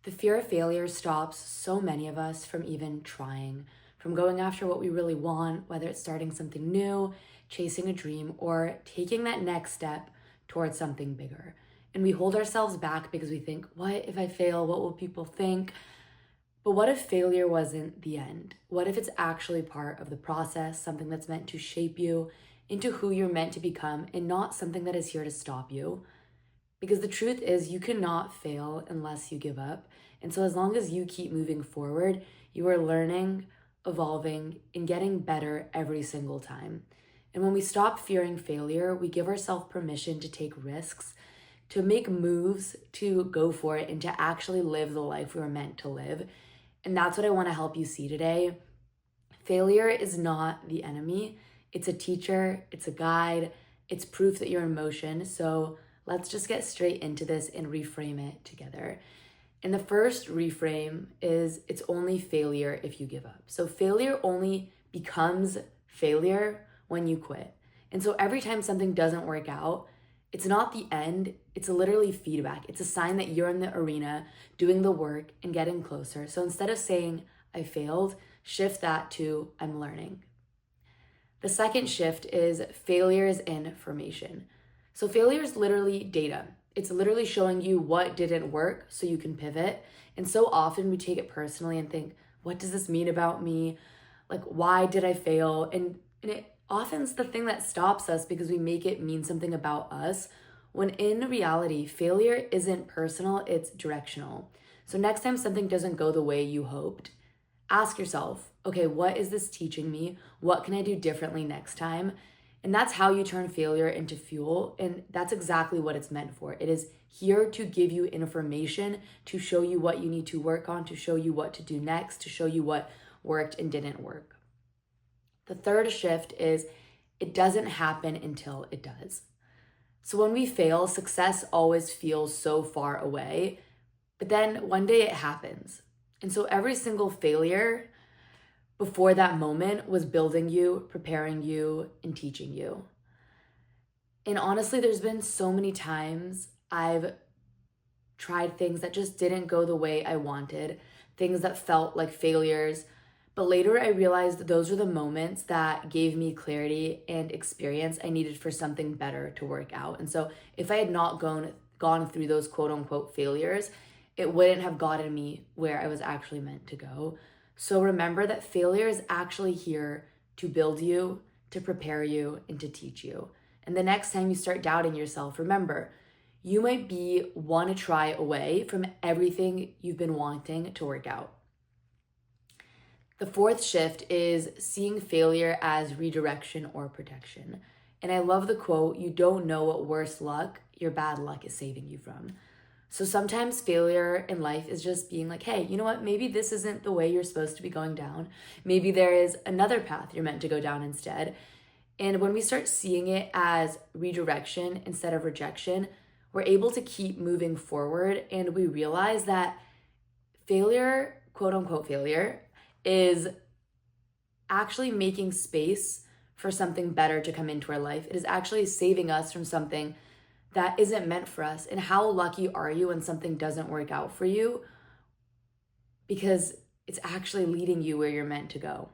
The fear of failure stops so many of us from even trying, from going after what we really want, whether it's starting something new, chasing a dream, or taking that next step towards something bigger. And we hold ourselves back because we think, what if I fail? What will people think? But what if failure wasn't the end? What if it's actually part of the process, something that's meant to shape you into who you're meant to become, and not something that is here to stop you? Because the truth is, you cannot fail unless you give up. And so, as long as you keep moving forward, you are learning, evolving, and getting better every single time. And when we stop fearing failure, we give ourselves permission to take risks, to make moves, to go for it, and to actually live the life we were meant to live. And that's what I want to help you see today. Failure is not the enemy, it's a teacher, it's a guide, it's proof that you're in motion. So, let's just get straight into this and reframe it together. And the first reframe is it's only failure if you give up. So failure only becomes failure when you quit. And so every time something doesn't work out, it's not the end, it's literally feedback. It's a sign that you're in the arena doing the work and getting closer. So instead of saying, I failed, shift that to, I'm learning. The second shift is failure is information. So failure is literally data. It's literally showing you what didn't work so you can pivot. And so often we take it personally and think, what does this mean about me? Like, why did I fail? And it often is the thing that stops us because we make it mean something about us, when in reality, failure isn't personal, it's directional. So next time something doesn't go the way you hoped, ask yourself, okay, what is this teaching me? What can I do differently next time? And that's how you turn failure into fuel. And that's exactly what it's meant for. It is here to give you information, to show you what you need to work on, to show you what to do next, to show you what worked and didn't work. The third shift is it doesn't happen until it does. So when we fail, success always feels so far away, but then one day it happens. And so every single failure before that moment was building you, preparing you, and teaching you. And honestly, there's been so many times I've tried things that just didn't go the way I wanted, things that felt like failures. But later I realized those were the moments that gave me clarity and experience I needed for something better to work out. And so if I had not gone through those quote unquote failures, it wouldn't have gotten me where I was actually meant to go. So remember that failure is actually here to build you, to prepare you, and to teach you. And the next time you start doubting yourself, remember, you might be one try away from everything you've been wanting to work out. The fourth shift is seeing failure as redirection or protection. And I love the quote, you don't know what worse luck your bad luck is saving you from. So sometimes failure in life is just being like, hey, you know what? Maybe this isn't the way you're supposed to be going down. Maybe there is another path you're meant to go down instead. And when we start seeing it as redirection instead of rejection, we're able to keep moving forward. And we realize that failure, quote unquote failure, is actually making space for something better to come into our life. It is actually saving us from something that isn't meant for us. And how lucky are you when something doesn't work out for you? Because it's actually leading you where you're meant to go.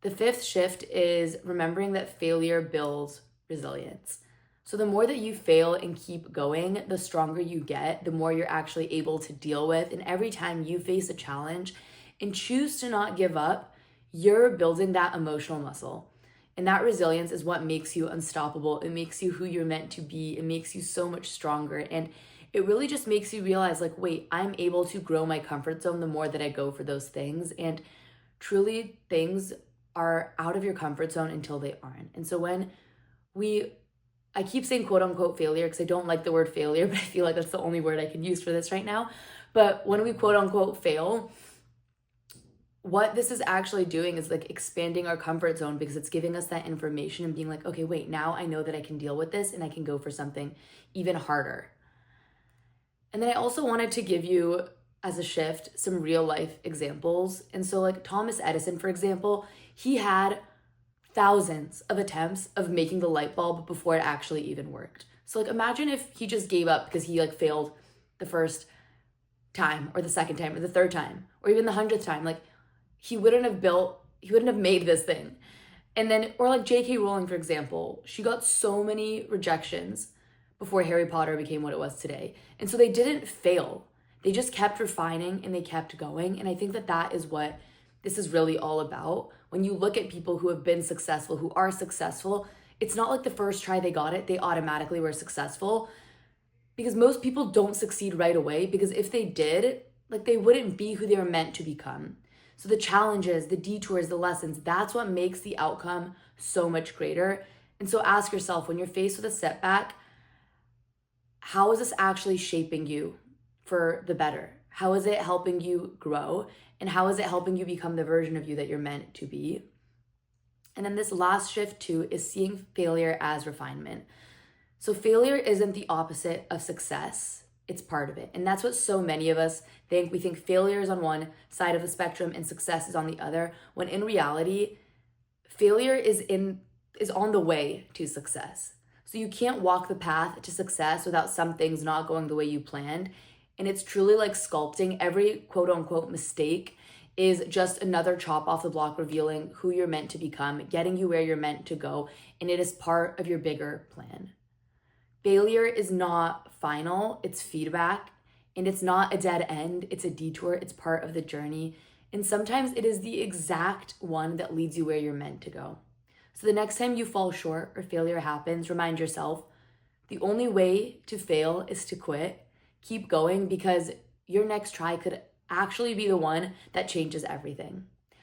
The fifth shift is remembering that failure builds resilience. So the more that you fail and keep going, the stronger you get, the more you're actually able to deal with. And every time you face a challenge and choose to not give up, you're building that emotional muscle. And that resilience is what makes you unstoppable. It makes you who you're meant to be. It makes you so much stronger. And it really just makes you realize, like, wait, I'm able to grow my comfort zone the more that I go for those things. And truly, things are out of your comfort zone until they aren't. And so when I keep saying quote unquote failure because I don't like the word failure, but I feel like that's the only word I can use for this right now. But when we quote unquote fail, what this is actually doing is like expanding our comfort zone, because it's giving us that information and being like, okay, wait, now I know that I can deal with this and I can go for something even harder. And then I also wanted to give you, as a shift, some real life examples. And so like Thomas Edison, for example, he had thousands of attempts of making the light bulb before it actually even worked. So like imagine if he just gave up because he like failed the first time or the second time or the third time or even the 100th time. Like, he wouldn't have made this thing. And then, or like J.K. Rowling, for example, she got so many rejections before Harry Potter became what it was today. And so they didn't fail. They just kept refining and they kept going. And I think that that is what this is really all about. When you look at people who have been successful, who are successful, it's not like the first try they got it, they automatically were successful. Because most people don't succeed right away, because if they did, like, they wouldn't be who they were meant to become. So the challenges, the detours, the lessons, that's what makes the outcome so much greater. And so ask yourself, when you're faced with a setback, how is this actually shaping you for the better? How is it helping you grow? And how is it helping you become the version of you that you're meant to be? And then this last shift too is seeing failure as refinement. So failure isn't the opposite of success. It's part of it. And that's what so many of us think. We think failure is on one side of the spectrum and success is on the other, when in reality, failure is on the way to success. So you can't walk the path to success without some things not going the way you planned. And it's truly like sculpting. Every quote unquote mistake is just another chop off the block, revealing who you're meant to become, getting you where you're meant to go. And it is part of your bigger plan. Failure is not final, it's feedback, and it's not a dead end, it's a detour, it's part of the journey. And sometimes it is the exact one that leads you where you're meant to go. So the next time you fall short or failure happens, remind yourself, the only way to fail is to quit. Keep going, because your next try could actually be the one that changes everything.